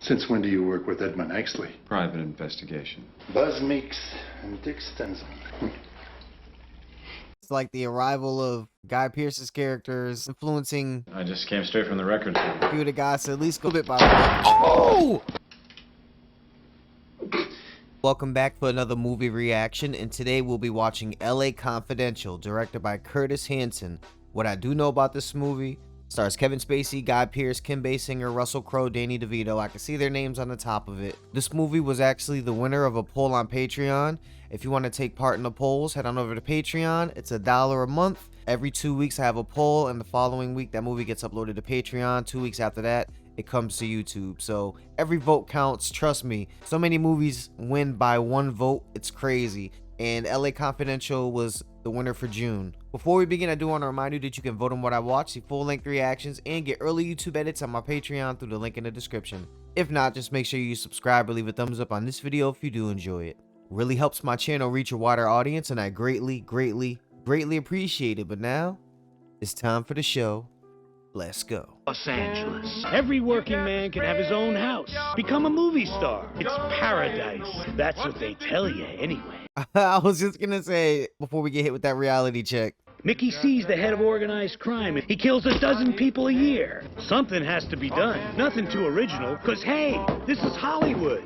Since when do you work with Edmund Exley? Private investigation. Buzz Meeks and Dick Stenzel. It's like the arrival of Guy Pearce's characters influencing. I just came straight from the record store. A few of the guys to at least go a bit by the book. Oh! Welcome back for another movie reaction, and today we'll be watching LA Confidential, directed by Curtis Hanson. What I do know about this movie: stars Kevin Spacey, Guy Pearce, Kim Basinger, Russell Crowe, Danny DeVito. I can see their names on the top of it. This movie was actually the winner of a poll on Patreon. If you want to take part in the polls, head on over to Patreon. It's $1 a month. Every 2 weeks I have a poll, and the following week that movie gets uploaded to Patreon. 2 weeks after that, it comes to YouTube. So every vote counts, trust me. So many movies win by one vote, it's crazy. And LA Confidential was the winner for June. Before we begin, I do want to remind you that you can vote on what I watch, see full-length reactions, and get early YouTube edits on my Patreon through the link in the description. If not, just make sure you subscribe or leave a thumbs up on this video if you do enjoy it. Really helps my channel reach a wider audience, and I greatly appreciate it. But now, it's time for the show. Let's go. Los Angeles. Every working man can have his own house. Become a movie star. It's paradise. That's what they tell you anyway. I was just gonna say, before we get hit with that reality check. Mickey C's the head of organized crime. He kills 12 people a year. Something has to be done. Nothing too original, because hey, this is Hollywood.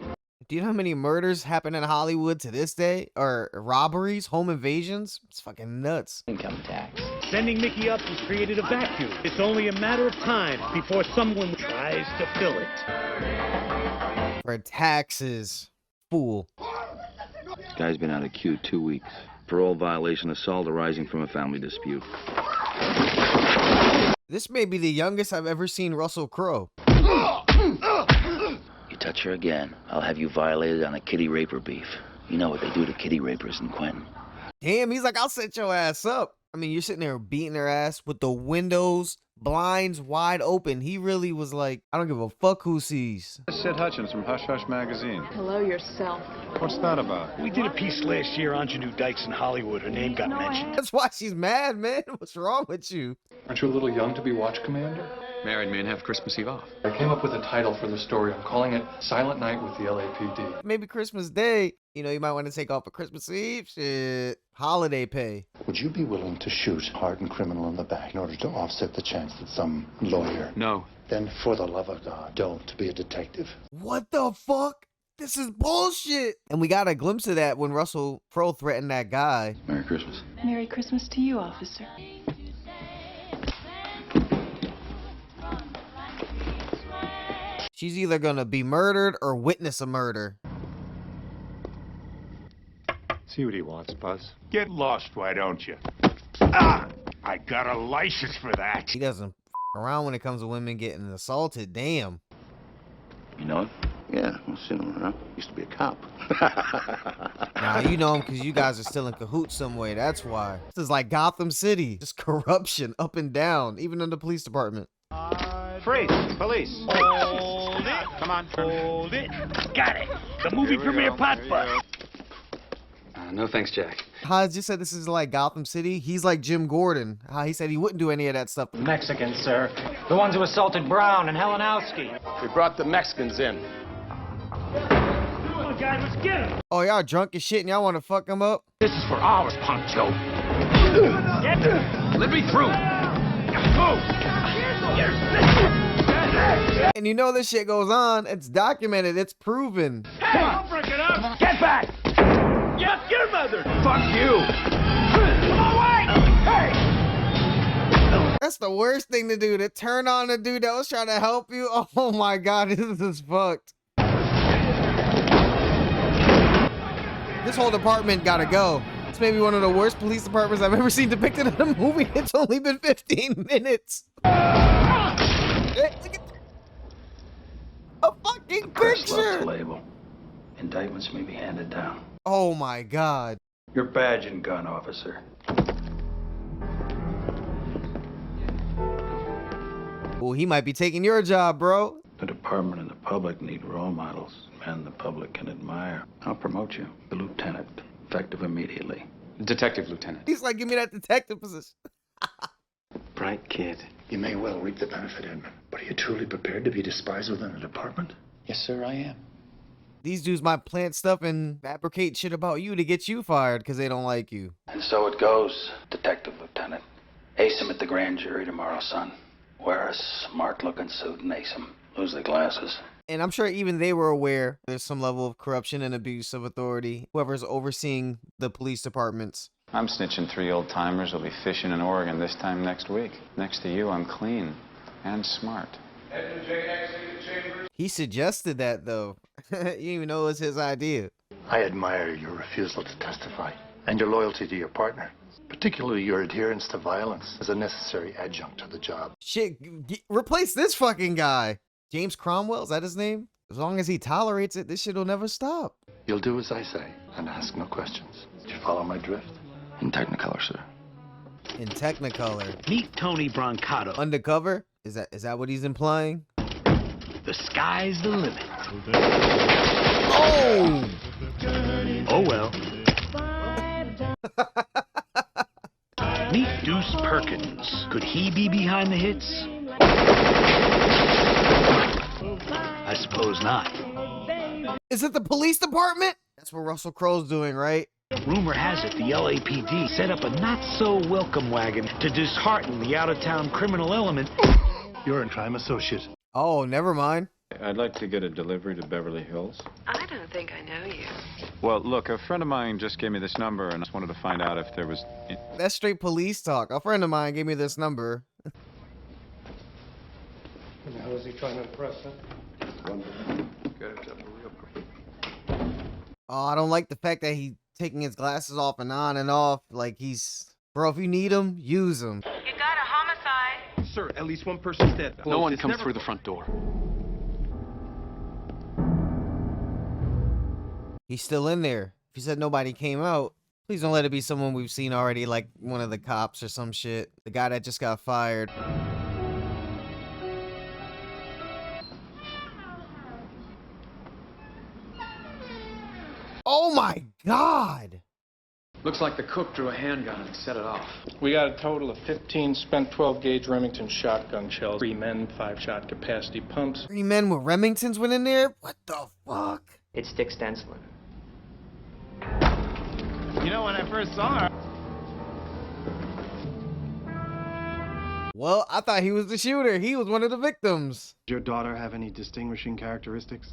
Do you know how many murders happen in Hollywood to this day? Or robberies, home invasions? It's fucking nuts. Income tax. Sending Mickey up has created a vacuum. It's only a matter of time before someone tries to fill it. For taxes. Fool. This guy's been out of queue 2 weeks. Parole violation, assault arising from a family dispute. This may be the youngest I've ever seen Russell Crowe. You touch her again, I'll have you violated on a kitty raper beef. You know what they do to kitty rapers in Quentin. Damn, he's like, I'll set your ass up. I mean, you're sitting there beating her ass with the windows, blinds wide open. He really was like, I don't give a fuck who sees. Sid Hutchins from Hush Hush Magazine. Hello yourself. What's that about? We did a piece last year on Janue Dykes in Hollywood. Her name got mentioned. That's why she's mad, man. What's wrong with you? Aren't you a little young to be watch commander? Married me and have Christmas Eve off. I came up with a title for the story. I'm calling it Silent Night with the LAPD. Maybe Christmas Day. You know, you might want to take off for Christmas Eve. Shit. Holiday pay. Would you be willing to shoot a hardened criminal in the back in order to offset the chance that some lawyer... No. Then, for the love of God, don't be a detective. What the fuck? This is bullshit. And we got a glimpse of that when Russell Crowe threatened that guy. Merry Christmas. Merry Christmas to you, officer. She's either gonna be murdered or witness a murder. See what he wants, Buzz. Get lost, why don't you? Ah! I got a license for that. He doesn't f around when it comes to women getting assaulted. Damn. You know it? Yeah, I've seen him around. Used to be a cop. Nah, you know him because you guys are still in cahoots some way. That's why. This is like Gotham City. Just corruption up and down, even in the police department. Freeze! Police! Hold it. Come on. Hold it. Got it. The movie premiere pot bus. No thanks, Jack. I just said this is like Gotham City. He's like Jim Gordon. How he said he wouldn't do any of that stuff. Mexicans, sir. The ones who assaulted Brown and Helenowski. We brought the Mexicans in. Come on, guys, let's get him. Oh, y'all drunk as shit and y'all want to fuck him up? This is for ours, Poncho. Let me through. And you know this shit goes on. It's documented. It's proven. Hey, don't break it up. Get back. Fuck your mother. Fuck you. Come on, wait. Hey. That's the worst thing to do, to turn on a dude that was trying to help you. Oh my God, this is fucked. This whole department gotta go. It's maybe one of the worst police departments I've ever seen depicted in a movie. It's only been 15 minutes. A fucking Press left picture. to label. Indictments may be handed down. Oh my God. Your badge and gun, officer. Well, he might be taking your job, bro. The department and the public need role models, men the public can admire. I'll promote you to lieutenant, effective immediately. Detective Lieutenant. He's like, give me that detective position. Bright kid. You may well reap the benefit, Edmund, but are you truly prepared to be despised within the department? Yes, sir, I am. These dudes might plant stuff and fabricate shit about you to get you fired because they don't like you. And so it goes, Detective Lieutenant. Ace him at the grand jury tomorrow, son. Wear a smart-looking suit and ace him. Lose the glasses. And I'm sure even they were aware there's some level of corruption and abuse of authority, whoever's overseeing the police departments. I'm snitching 3 old-timers who'll be fishing in Oregon this time next week. Next to you, I'm clean and smart. He suggested that, though. You didn't even know it was his idea. I admire your refusal to testify and your loyalty to your partner, particularly your adherence to violence as a necessary adjunct to the job. Shit, replace this fucking guy. James Cromwell, is that his name? As long as he tolerates it, this shit will never stop. You'll do as I say and ask no questions. Do you follow my drift? In Technicolor, sir. In Technicolor. Meet Tony Brancato. Undercover? Is that what he's implying? The sky's the limit. Oh! Oh well. Meet Deuce Perkins. Could he be behind the hits? I suppose not. Is it the police department? That's what Russell Crowe's doing, right? Rumor has it the LAPD set up a not-so-welcome wagon to dishearten the out-of-town criminal element. You're a crime associate. Oh, never mind. I'd like to get a delivery to Beverly Hills. I don't think I know you. Well, look, a friend of mine just gave me this number, and I just wanted to find out if there was... That's straight police talk. A friend of mine gave me this number. And how is he trying to impress, huh? Oh, I don't like the fact that he's taking his glasses off and on and off. Like he's... Bro, if you need them, use them. You got a homicide. Sir, at least one person's dead. No one comes through the front door. He's still in there. If you said nobody came out, please don't let it be someone we've seen already, like one of the cops or some shit. The guy that just got fired. Oh my God! Looks like the cook drew a handgun and set it off. We got a total of 15 spent 12-gauge Remington shotgun shells, 3 men, 5-shot capacity pumps. 3 men with Remingtons went in there? What the fuck? It's Dick Stensler. You know, when I first saw her... Well, I thought he was the shooter. He was one of the victims. Does your daughter have any distinguishing characteristics?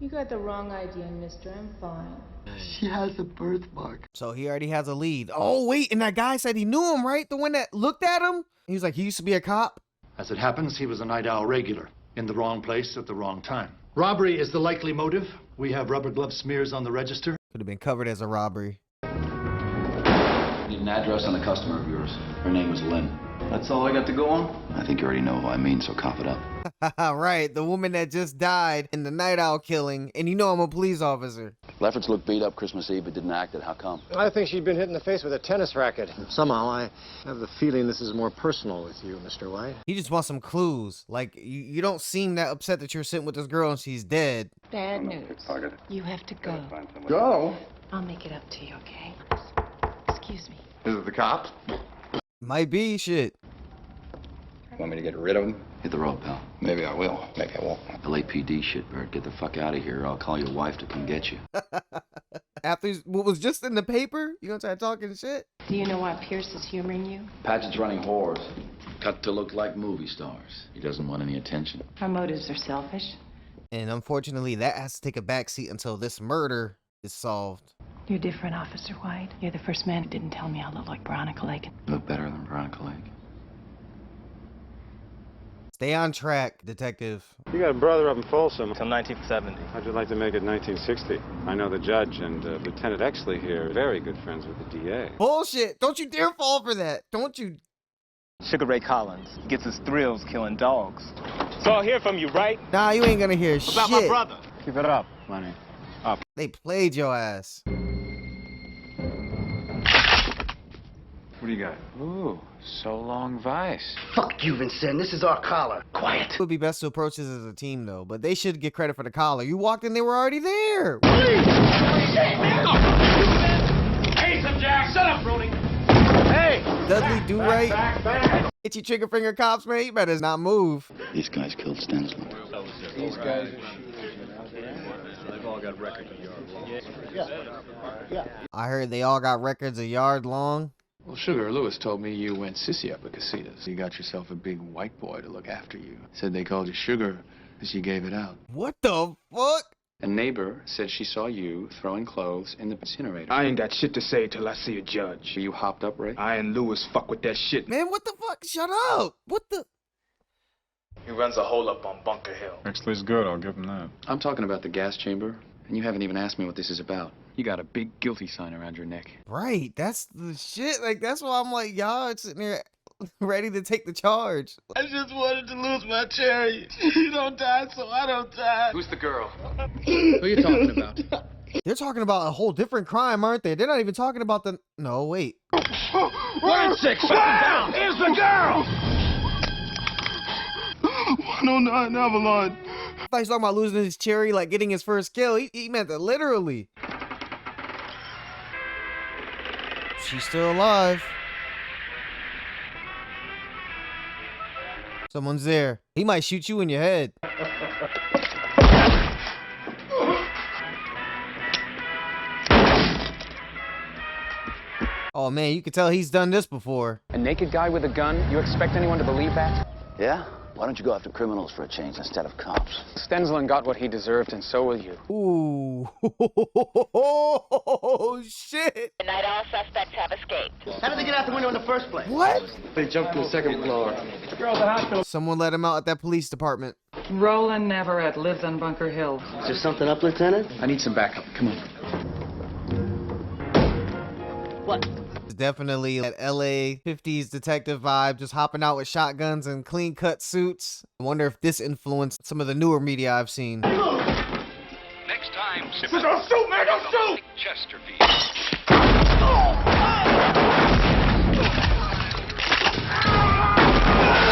You got the wrong idea, mister. I'm fine. She has a birthmark. So he already has a lead. Oh, wait, and that guy said he knew him, right? The one that looked at him? He was like, he used to be a cop? As it happens, he was a night owl regular, in the wrong place at the wrong time. Robbery is the likely motive. We have rubber glove smears on the register. Could have been covered as a robbery. Need an address on a customer of yours. Her name was Lynn. That's all I got to go on? I think you already know who I mean, so cough it up. Right, the woman that just died in the night owl killing, and you know I'm a police officer. Lefferts looked beat up Christmas Eve, but didn't act it. How come? I think she'd been hit in the face with a tennis racket. Somehow, I have the feeling this is more personal with you, Mr. White. He just wants some clues. Like, you don't seem that upset that you're sitting with this girl and she's dead. Bad news. You have to go. Go? I'll make it up to you, okay? Excuse me. Is it the cops? Might be, shit. Want me to get rid of him? Hit the road, pal. Maybe I will. Maybe I won't. LAPD shitbird. Get the fuck out of here. I'll call your wife to come get you. After what was just in the paper, you gonna start talking shit? Do you know why Pierce is humoring you? Patchett's running whores. Cut to look like movie stars. He doesn't want any attention. Our motives are selfish. And unfortunately, that has to take a backseat until this murder is solved. You're different, Officer White. You're the first man who didn't tell me I look like Veronica Lake. Look better than Veronica Lake. Stay on track, detective. You got a brother up in Folsom. Till 1970. How'd you like to make it 1960? I know the judge and Lieutenant Exley here are very good friends with the DA. Bullshit! Don't you dare fall for that! Don't you... Sugar Ray Collins. He gets his thrills killing dogs. So I'll hear from you, right? Nah, you ain't gonna hear shit. About my brother. Keep it up, Money. Up. They played your ass. What do you got? Ooh, so long Vice. Fuck you, Vincent. This is our collar. Quiet. It would be best to approach this as a team, though. But they should get credit for the collar. You walked in, they were already there. Hey, some Jack, shut up, Brody. Hey, Dudley do right. Itchy trigger finger cops, man. You better not move. These guys killed Stensler. These guys are shooters. They've all got records of yours. I heard they all got records a yard long. Well, Sugar Lewis told me you went sissy up at casitas. You got yourself a big white boy to look after you. Said they called you Sugar as you gave it out. What the fuck? A neighbor said she saw you throwing clothes in the incinerator. I ain't got shit to say till I see a judge. Were you hopped up, Ray? I and Lewis fuck with that shit. Man, what the fuck? Shut up. What the? He runs a hole up on Bunker Hill. Actually, it's good. I'll give him that. I'm talking about the gas chamber, and you haven't even asked me what this is about. You got a big guilty sign around your neck. Right. That's the shit. Like, that's why I'm like, y'all sitting there ready to take the charge. I just wanted to lose my cherry. You don't die, so I don't die. Who's the girl? Who are you talking about? They're talking about a whole different crime, aren't they? They're not even talking about the... No, wait. 1-6, down. Here's the girl. 109 Avalon. I thought he was talking about losing his cherry, like getting his first kill. He meant that literally. She's still alive. Someone's there. He might shoot you in your head. Oh man, you can tell he's done this before. A naked guy with a gun? You expect anyone to believe that? Yeah? Why don't you go after criminals for a change instead of cops? Stensland got what he deserved, and so will you. Ooh. Oh, shit. Tonight, all suspects have escaped. How did they get out the window in the first place? What? They jumped to the second floor. Someone let him out at that police department. Roland Navarrete lives on Bunker Hill. Is there something up, Lieutenant? I need some backup. Come on. What? It's definitely that LA 50s detective vibe, just hopping out with shotguns and clean cut suits. I wonder if this influenced some of the newer media I've seen. Next time, Don't shoot, man! Don't shoot! Chesterfield.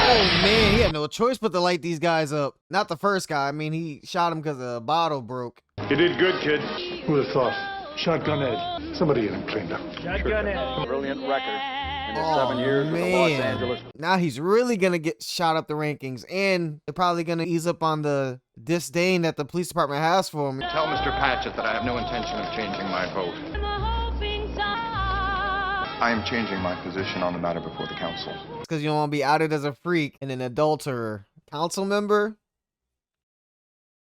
Oh man, he had no choice but to light these guys up. Not the first guy. I mean, he shot him because a bottle broke. You did good, kid. Who would have thought? Shotgun Ed. Somebody had him cleaned up. Shotgun Ed. Brilliant record in his Oh 7 years with the Los man, Angeles. now he's really gonna get shot up the rankings, and they're probably gonna ease up on the disdain that the police department has for him. Tell Mr. Patchett that I have no intention of changing my vote. I am changing my position on the matter before the council. It's because you don't want to be outed as a freak and an adulterer. Council member?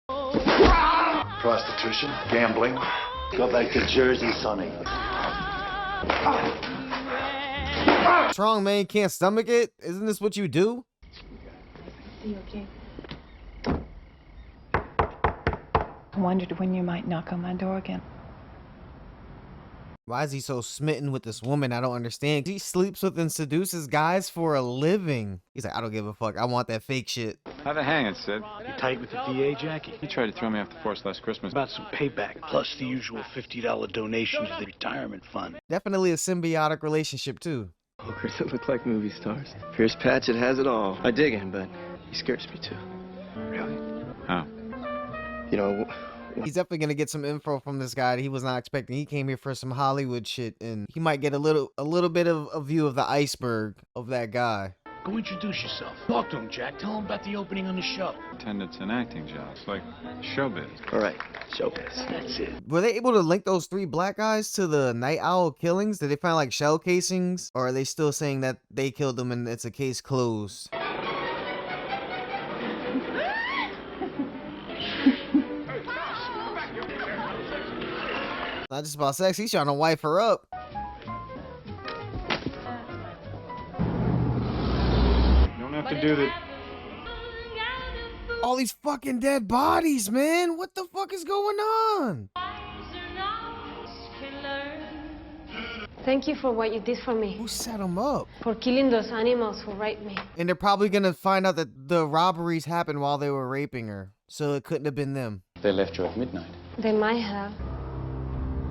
Prostitution, gambling. Go back to Jersey, Sonny. Strong man can't stomach it? Isn't this what you do? Are you okay? I wondered when you might knock on my door again. Why is he so smitten with this woman? I don't understand. He sleeps with and seduces guys for a living. He's like, I don't give a fuck. I want that fake shit. How'd it hang it, Sid? You tight with the VA, Jackie? He tried to throw me off the force last Christmas. About some payback, plus the usual $50 donation to the retirement fund. Definitely a symbiotic relationship, too. Hookers that look like movie stars. Pierce Patchett has it all. I dig him, but he scares me too. Really? How? You know, He's definitely gonna get some info from this guy that he was not expecting. He came here for some Hollywood shit, and he might get a little bit of a view of the iceberg of that guy. Go introduce yourself. Talk to him, Jack. Tell him about the opening on the show. Pretend it's an acting job. It's like showbiz. all right, showbiz. That's it. Were they able to link those 3 black guys to the Night Owl killings? Did they find like shell casings, or are they still saying that they killed them and it's a case closed? Not just about sex, he's trying to wife her up. You don't have to do the... All these fucking dead bodies, man. What the fuck is going on? Thank you for what you did for me. Who set them up? For killing those animals who raped me. And they're probably gonna find out that the robberies happened while they were raping her. So it couldn't have been them. They left you at midnight. They might have.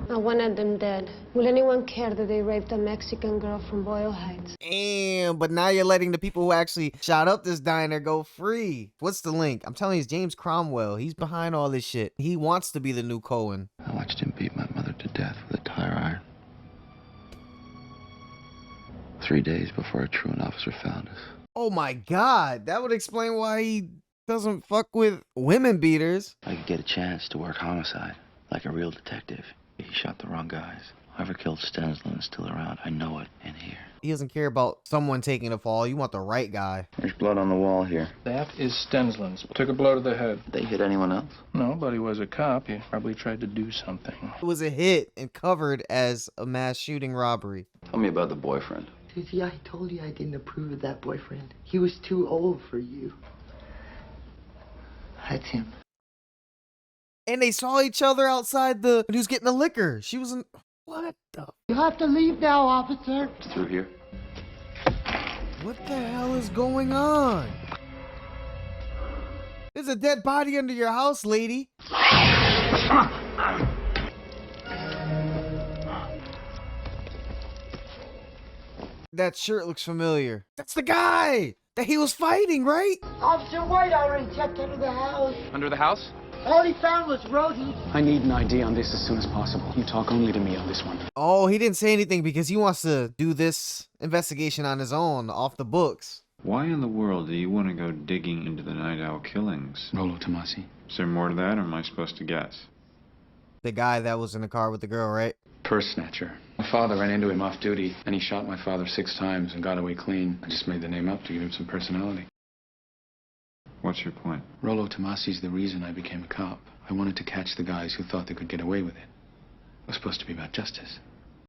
I wanted them dead. Will anyone care that they raped a Mexican girl from Boyle Heights? Damn, but now you're letting the people who actually shot up this diner go free. What's the link? I'm telling you, it's James Cromwell. He's behind all this shit. He wants to be the new Cohen. I watched him beat my mother to death with a tire iron. 3 days before a truant officer found us. Oh my God, that would explain why he doesn't fuck with women beaters. I could get a chance to work homicide, like a real detective. He shot the wrong guys. Whoever killed Stensland is still around. I know it in here. He doesn't care about someone taking a fall. You want the right guy. There's blood on the wall here. That is Stensland's. Took a blow to the head. They hit anyone else? No, but he was a cop. He probably tried to do something. It was a hit and covered as a mass shooting robbery. Tell me about the boyfriend. Susie, I told you I didn't approve of that boyfriend. He was too old for you. That's him. And they saw each other outside when he was getting the liquor. She was in... What the... You have to leave now, officer. Through here. What the hell is going on? There's a dead body under your house, lady. That shirt looks familiar. That's the guy that he was fighting, right? Officer White already checked under the house. Under the house? All he found was rodents. I need an ID on this as soon as possible. You talk only to me on this one. Oh, he didn't say anything because he wants to do this investigation on his own, off the books. Why in the world do you want to go digging into the Night Owl killings? Rolo Tomasi. Is there more to that, or am I supposed to guess? The guy that was in the car with the girl, right? Purse snatcher. My father ran into him off duty, and he shot my father 6 times and got away clean. I just made the name up to give him some personality. What's your point? Rolo Tomasi's the reason I became a cop. I wanted to catch the guys who thought they could get away with it. It was supposed to be about justice.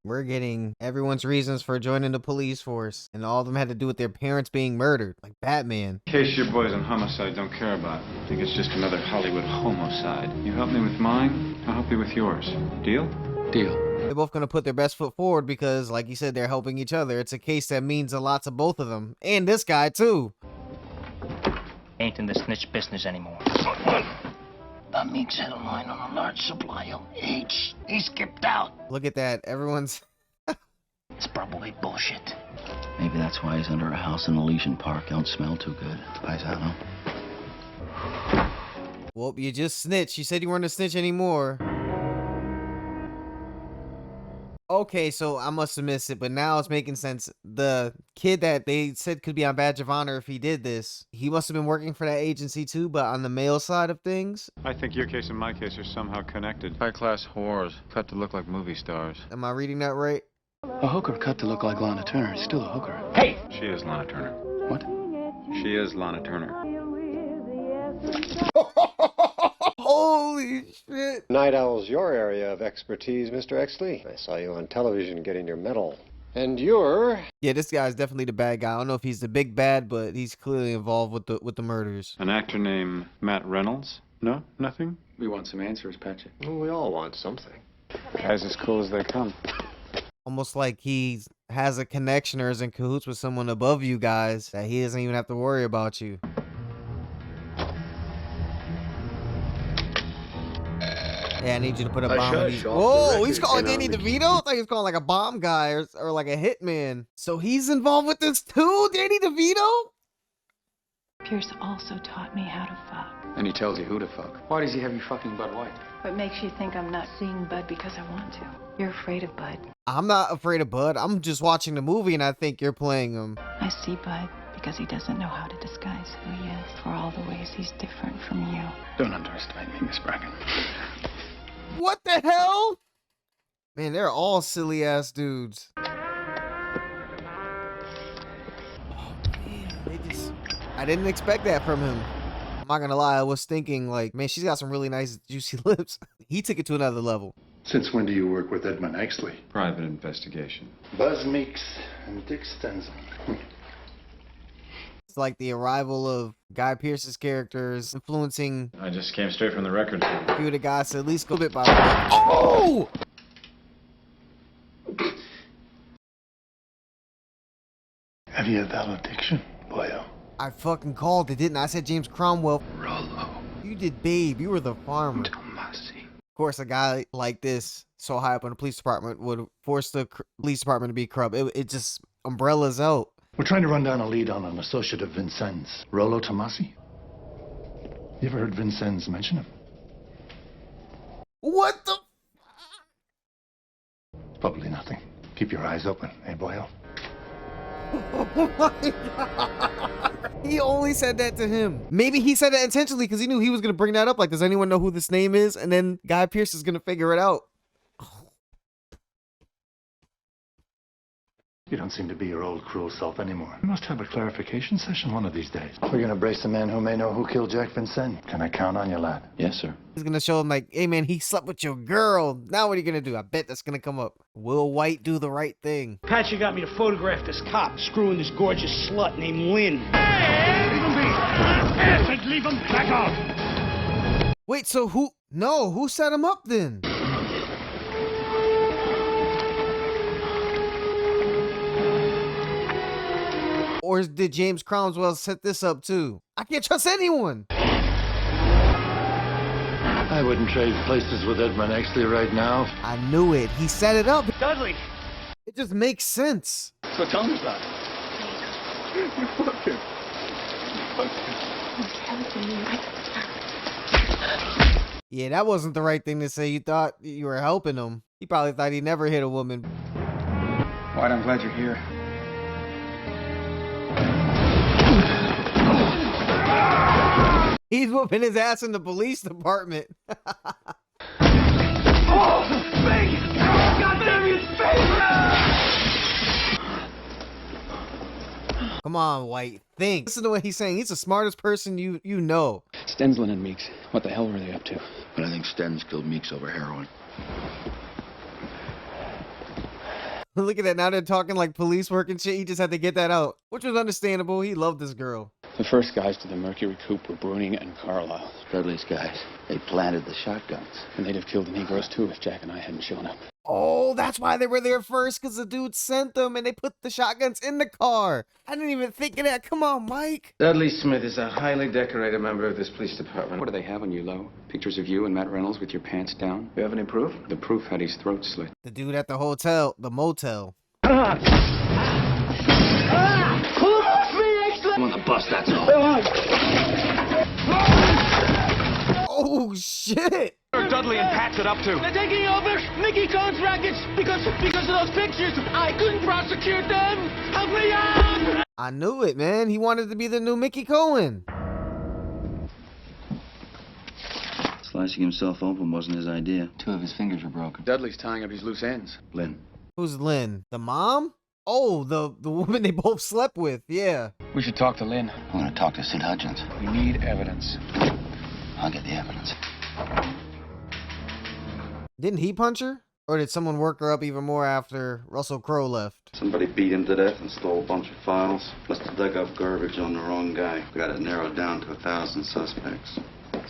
We're getting everyone's reasons for joining the police force, and all of them had to do with their parents being murdered, like Batman. In case your boys on homicide don't care about it, I think it's just another Hollywood homicide. You help me with mine, I'll help you with yours. Deal? Deal. They're both going to put their best foot forward because, like you said, they're helping each other. It's a case that means a lot to both of them. And this guy, too. Ain't in the snitch business anymore. That means had a line on a large supply of H. He skipped out. Look at that. Everyone's... It's probably bullshit. Maybe that's why he's under a house in Elysian Park. Don't smell too good. Paisano. Well, you just snitched. You said you weren't a snitch anymore. Okay, so I must have missed it, but now it's making sense. The kid that they said could be on Badge of Honor if he did this, he must have been working for that agency too, but on the male side of things. I think your case and my case are somehow connected. High-class whores, cut to look like movie stars. Am I reading that right? A hooker cut to look like Lana Turner is still a hooker. Hey! She is Lana Turner. What? She is Lana Turner. Holy shit. Night Owl's your area of expertise, Mr. Exley. I saw you on television getting your medal. And you're... Yeah, this guy's definitely the bad guy. I don't know if he's the big bad, but he's clearly involved with the murders. An actor named Matt Reynolds? No? Nothing? We want some answers, Patrick. Well, we all want something. Guys as cool as they come. Almost like he has a connection or is in cahoots with someone above you guys that he doesn't even have to worry about you. Yeah, I need you to put a bomb in these. Whoa, he's calling Danny DeVito? I thought he was calling like a bomb guy or like a hitman. So he's involved with this too, Danny DeVito? Pierce also taught me how to fuck. And he tells you who to fuck. Why does he have you fucking Bud White? What makes you think I'm not seeing Bud because I want to? You're afraid of Bud. I'm not afraid of Bud. I'm just watching the movie and I think you're playing him. I see Bud because he doesn't know how to disguise who he is for all the ways he's different from you. Don't underestimate me, Miss Bracken. What the hell? Man, they're all silly ass dudes. Oh man, I didn't expect that from him. I'm not gonna lie, I was thinking like, man, she's got some really nice juicy lips. He took it to another level. Since when do you work with Edmund Exley? Private investigation. Buzz Meeks and Dick Stenzel. It's like the arrival of Guy Pearce's characters influencing. I just came straight from the record. A few of the guys to at least go a bit by the book. Oh! Have you a valediction, boyo? I fucking called it, didn't I? I said James Cromwell. Rollo. You did, babe. You were the farmer. Tomasi. Of course, a guy like this, so high up in the police department, would force the police department to be corrupt. It just umbrellas out. We're trying to run down a lead on an associate of Vincennes, Rollo Tomasi. You ever heard Vincennes mention him? What the? Probably nothing. Keep your eyes open, eh, boyo? Oh my God. He only said that to him. Maybe he said that intentionally because he knew he was going to bring that up. Like, does anyone know who this name is? And then Guy Pearce is going to figure it out. You don't seem to be your old cruel self anymore. We must have a clarification session one of these days. We're going to brace a man who may know who killed Jack Vincent. Can I count on you, lad? Yes, sir. He's going to show him like, hey, man, he slept with your girl. Now what are you going to do? I bet that's going to come up. Will White do the right thing? Patchy got me to photograph this cop screwing this gorgeous slut named Lynn. Hey, leave him be! Acid, leave him back off! Wait, so who set him up then? Or did James Cromwell set this up too? I can't trust anyone. I wouldn't trade places with Edmund Exley right now. I knew it. He set it up. Dudley! It just makes sense. So tell me about it. You fucked him. Yeah, that wasn't the right thing to say. You thought you were helping him. He probably thought he never hit a woman. White, I'm glad you're here. He's whooping his ass in the police department. Oh, face! God damn his face! Come on, White. Think. Listen to what he's saying. He's the smartest person you know. Stensland and Meeks, what the hell were they up to? But I think Stens killed Meeks over heroin. Look at that. Now they're talking like police work and shit. He just had to get that out, which was understandable. He loved this girl. The first guys to the Mercury Coupe were Bruning and Carlisle. Dudley's guys. They planted the shotguns. And they'd have killed the Negroes too if Jack and I hadn't shown up. Oh, that's why they were there first, because the dude sent them and they put the shotguns in the car. I didn't even think of that. Come on, Mike. Dudley Smith is a highly decorated member of this police department. What do they have on you, Lowe? Pictures of you and Matt Reynolds with your pants down? You have any proof? The proof had his throat slit. The dude at the hotel, the motel. Pull him off me, Exley! I'm on the bus, that's all. Oh, shit. What are Dudley and Patchett up to? They're taking over Mickey Cohen's rackets because of those pictures. I couldn't prosecute them. Help me out! I knew it, man. He wanted to be the new Mickey Cohen. Slicing himself open wasn't his idea. 2 of his fingers were broken. Dudley's tying up his loose ends. Lynn. Who's Lynn? The mom? Oh, the woman they both slept with. Yeah. We should talk to Lynn. I'm gonna talk to Sid Hutchins. We need evidence. I'll get the evidence. Didn't he punch her? Or did someone work her up even more after Russell Crowe left? Somebody beat him to death and stole a bunch of files. Must have dug up garbage on the wrong guy. We got it narrowed down to 1,000 suspects.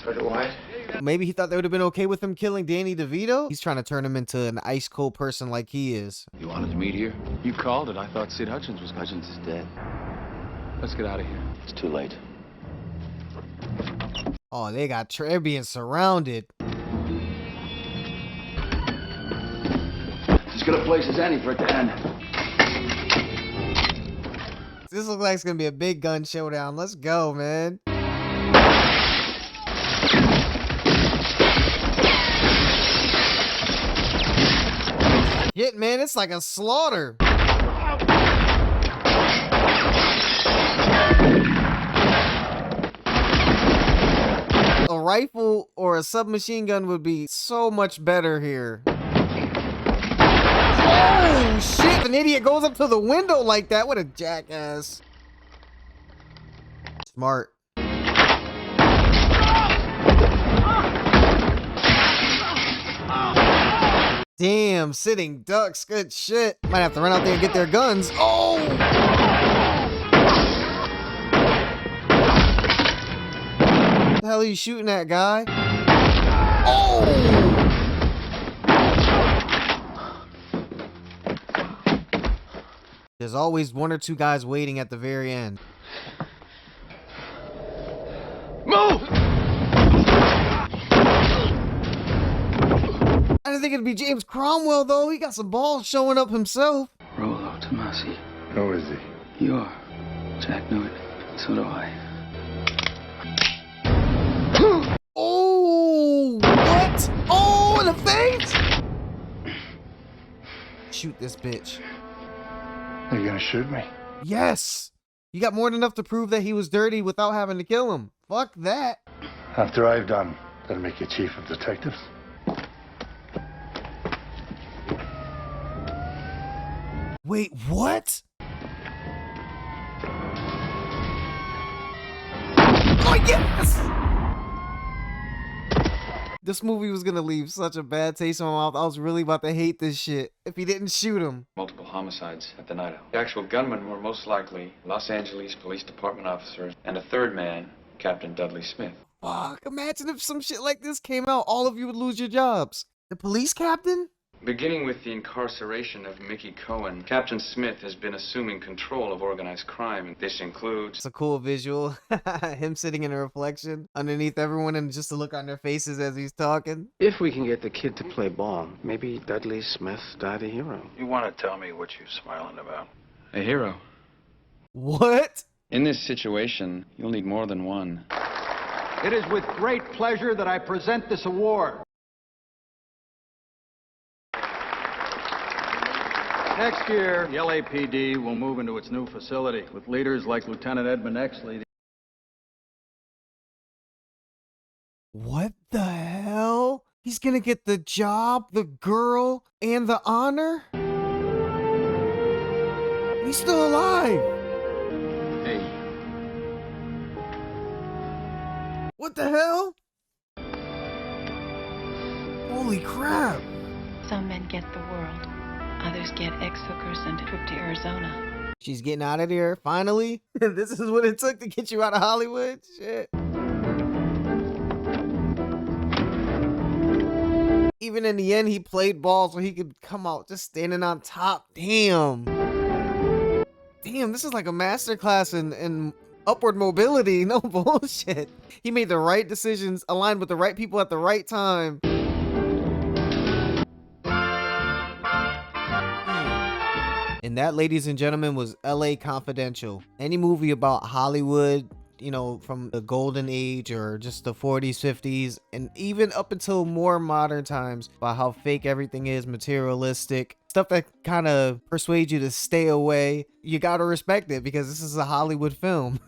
Sergeant White? Maybe he thought they would have been okay with him killing Danny DeVito? He's trying to turn him into an ice cold person like he is. You wanted to meet here? You called it. I thought Sid Hutchins was... Hutchins is dead. Let's get out of here. It's too late. Oh, they're being surrounded. As good a place as any for it to end. This looks like it's gonna be a big gun showdown. Let's go, man. Shit, man, it's like a slaughter. A rifle or a submachine gun would be so much better here. Oh, shit, an idiot goes up to the window like that. What a jackass. Smart. Damn, sitting ducks. Good shit. Might have to run out there and get their guns. Oh! What the hell are you shooting at, guy? Oh! There's always 1 or 2 guys waiting at the very end. Move! I didn't think it'd be James Cromwell, though. He got some balls showing up himself. Rollo Tomasi. Who is he? You are. Jack knew it. So do I. Oh, what? Oh, in the face? Shoot this bitch. Are you gonna shoot me? Yes. You got more than enough to prove that he was dirty without having to kill him. Fuck that. After I've done, that'll make you chief of detectives. Wait, what? Oh, yes! This movie was gonna leave such a bad taste in my mouth. I was really about to hate this shit if he didn't shoot him. Multiple homicides at the night out. The actual gunmen were most likely Los Angeles Police Department officers, and a third man, Captain Dudley Smith. Fuck, imagine if some shit like this came out, all of you would lose your jobs. The police captain? Beginning with the incarceration of Mickey Cohen, Captain Smith has been assuming control of organized crime, and this includes... It's a cool visual. Him sitting in a reflection underneath everyone and just a look on their faces as he's talking. If we can get the kid to play ball, maybe Dudley Smith died a hero. You want to tell me what you're smiling about? A hero. What? In this situation, you'll need more than one. It is with great pleasure that I present this award. Next year, the LAPD will move into its new facility with leaders like Lieutenant Edmund Exley. What the hell? He's gonna get the job, the girl, and the honor? He's still alive. Hey. What the hell? Holy crap. Some men get the world. Others get ex-hookers and a trip to Arizona. She's getting out of there, finally? This is what it took to get you out of Hollywood? Shit. Even in the end, he played ball so he could come out just standing on top. Damn. Damn, this is like a masterclass in upward mobility. No bullshit. He made the right decisions, aligned with the right people at the right time. And that, ladies and gentlemen, was LA Confidential. Any movie about Hollywood, you know, from the golden age or just the 40s, 50s, and even up until more modern times, about how fake everything is, materialistic, stuff that kind of persuades you to stay away. You gotta respect it because this is a Hollywood film.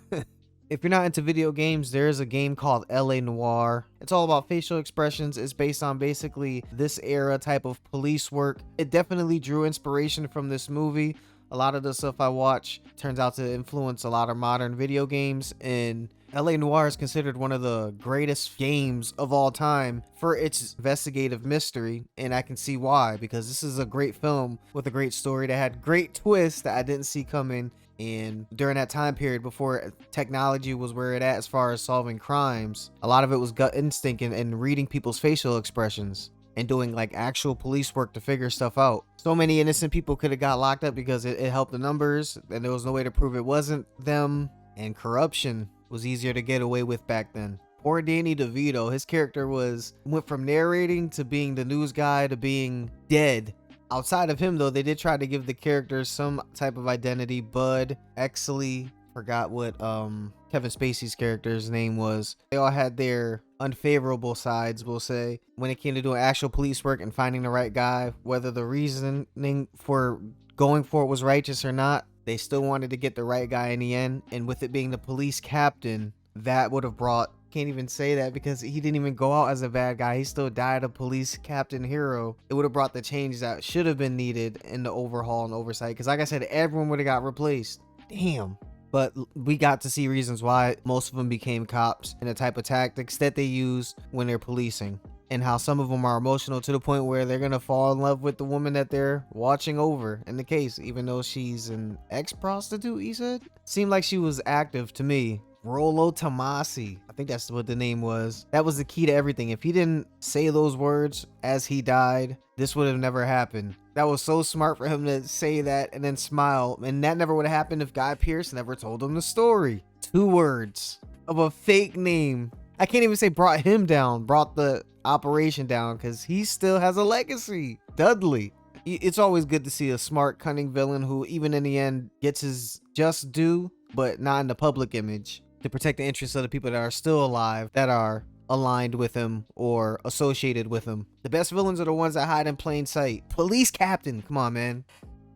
If you're not into video games, there is a game called LA Noire. It's all about facial expressions. It's based on basically this era type of police work. It definitely drew inspiration from this movie. A lot of the stuff I watch turns out to influence a lot of modern video games, and LA Noire is considered one of the greatest games of all time for its investigative mystery, and I can see why, because this is a great film with a great story that had great twists that I didn't see coming. And during that time period before technology was where it at as far as solving crimes, a lot of it was gut instinct and reading people's facial expressions and doing like actual police work to figure stuff out. So many innocent people could have got locked up because it helped the numbers and there was no way to prove it wasn't them, and corruption was easier to get away with back then. Poor Danny DeVito, his character went from narrating to being the news guy to being dead. Outside of him, though, they did try to give the characters some type of identity. Bud, Exley, forgot what Kevin Spacey's character's name was. They all had their unfavorable sides, we'll say, when it came to doing actual police work and finding the right guy. Whether the reasoning for going for it was righteous or not, they still wanted to get the right guy in the end. And with it being the police captain, that would have brought... Can't even say that because he didn't even go out as a bad guy. He still died a police captain hero. It would have brought the change that should have been needed in the overhaul and oversight, because like I said, everyone would have got replaced. Damn. But we got to see reasons why most of them became cops and the type of tactics that they use when they're policing, and how some of them are emotional to the point where they're gonna fall in love with the woman that they're watching over in the case, even though she's an ex-prostitute. He said seemed like she was active to me. Rollo Tomasi, I think that's what the name was. That was the key to everything. If he didn't say those words as he died, this would have never happened. That was so smart for him to say that and then smile, and that never would have happened if Guy Pearce never told him the story. 2 words of a fake name. I can't even say brought him down, brought the operation down, because he still has a legacy. Dudley. It's always good to see a smart, cunning villain who even in the end gets his just due, but not in the public image, to protect the interests of the people that are still alive, that are aligned with him or associated with him. The best villains are the ones that hide in plain sight. Police captain, come on, man.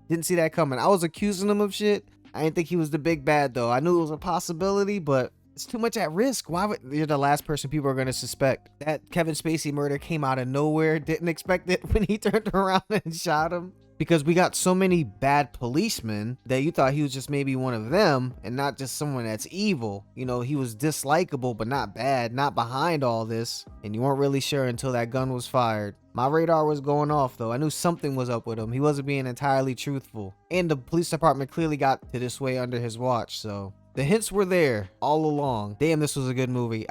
Didn't see that coming. I was accusing him of shit, I didn't think he was the big bad though. I knew it was a possibility, but it's too much at risk. Why would you're the last person people are gonna suspect? That Kevin Spacey murder came out of nowhere. Didn't expect it when he turned around and shot him. Because we got so many bad policemen that you thought he was just maybe one of them and not just someone that's evil. You know, he was dislikable but not bad, not behind all this. And you weren't really sure until that gun was fired. My radar was going off though. I knew something was up with him. He wasn't being entirely truthful. And the police department clearly got to this way under his watch, so the hints were there all along. Damn, this was a good movie.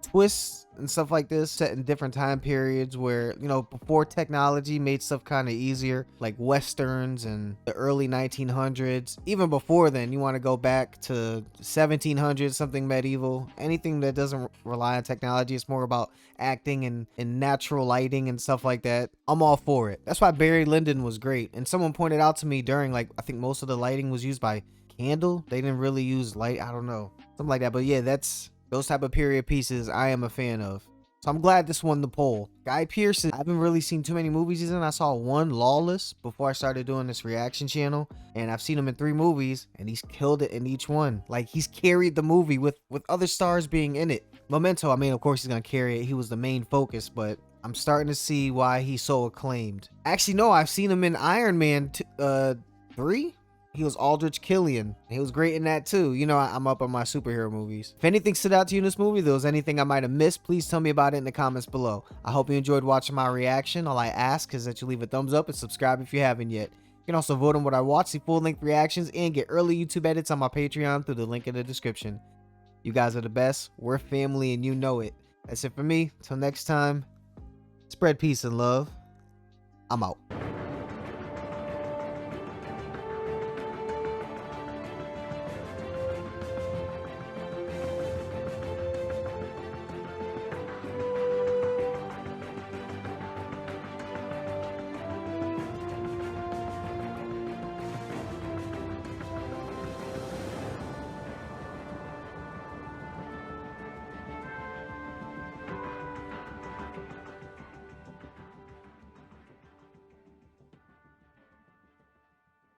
Twists and stuff like this set in different time periods where, you know, before technology made stuff kind of easier, like westerns and the early 1900s. Even before then, you want to go back to 1700s, something medieval. Anything that doesn't rely on technology, it's more about acting and natural lighting and stuff like that. I'm all for it. That's why Barry Lyndon was great. And someone pointed out to me during, like, I think most of the lighting was used by candle. They didn't really use light. I don't know, something like that. But yeah, that's those type of period pieces I am a fan of. So I'm glad this won the poll. Guy Pearce, I haven't really seen too many movies he's in. I saw one, Lawless, before I started doing this reaction channel, and I've seen him in 3 movies and he's killed it in each one. Like, he's carried the movie with other stars being in it. Memento, I mean, of course he's gonna carry it. He was the main focus, but I'm starting to see why he's so acclaimed. Actually, no, I've seen him in Iron Man 3. He was Aldrich Killian. He was great in that too. You know, I'm up on my superhero movies. If anything stood out to you in this movie, there was anything I might have missed, please tell me about it in the comments below. I hope you enjoyed watching my reaction. All I ask is that you leave a thumbs up and subscribe if you haven't yet. You can also vote on what I watch, see full-length reactions, and get early YouTube edits on my Patreon through the link in the description. You guys are the best. We're family and you know it. That's it for me. Till next time, spread peace and love. I'm out.